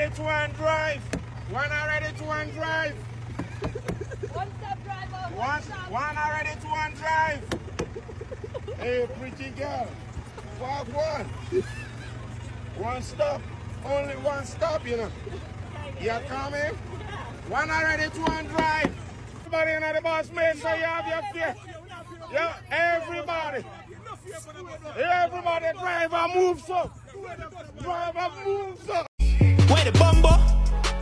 already to one drive. One already to one drive. One stop driver. One already to one drive. Hey, pretty girl. Walk one. One stop. Only one stop, you know. You're coming? One already to one drive. Everybody in the bus, make sure you have your fear. Yeah, everybody. Everybody, driver moves up. Driver moves up. Where the bumbo?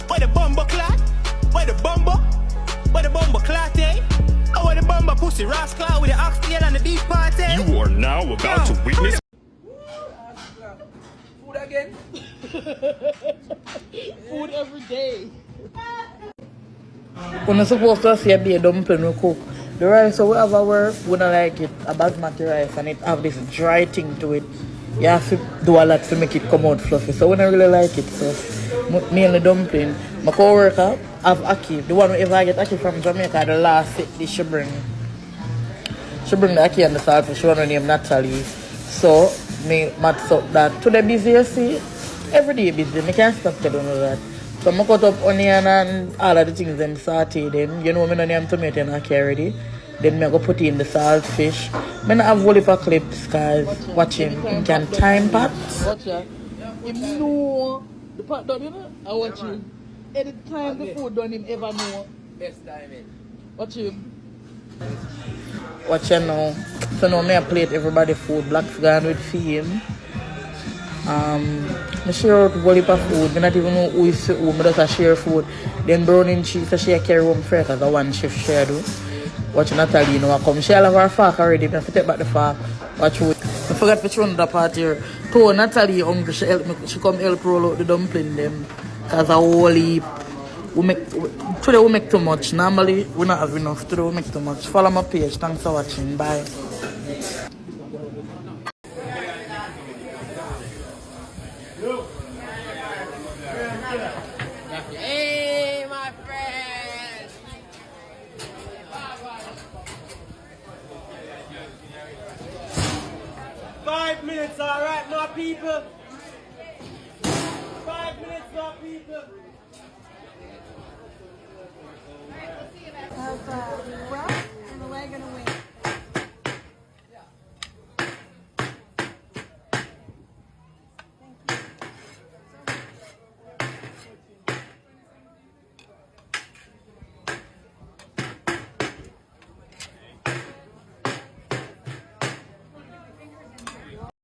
Where the bumbo clot? Where the bumbo? Where the bumbo clot, eh? Oh, where the bumbo pussy rascal with the oxtail and the beef party? You are now about to witness. Food again? Food every day. When you're supposed to see a beer dumpling we cook, the rice or whatever work, we don't like it, a basmati rice, and it have this dry thing to it. You have to do a lot to make it come out fluffy. So we don't really like it. So mainly dumpling. My co-worker have ackee. The one whenever I get ackee from Jamaica, the last set dish she bring. She bring the ackee and the saltfish. She want to name Natalie. So me match up that. Today busy, you see. Every day busy. I can't stop to do that. So I cut up onion and all of the things them saute them. You know I don't have tomato and ackee already. Then I go put in the saltfish. I don't have whole heap of clips because watching him can time pat. Watch that. Him know the pot done, you know? I watch him. Anytime the food done, him ever know. Best timing. Watch him. Watch you now. So now I plate everybody food. Black's gone with him. I share out whole heap of food. I don't even know who is who. I just share food. Then browning cheese, I share carry home for because the one chef share do. Watch Natalie, you know, I come. She all have her fork already. I have to take back the fork. Watch who. I forgot to show the part here. To Natalie hungry, she come help roll out the dumpling them. Because a whole heap. Today we make too much. Normally we not have enough. Today we make too much. Follow my page. Thanks for watching. Bye. Hey, my friend. 5 minutes, all right, my people. 5 minutes, my people. Well, and we're gonna win.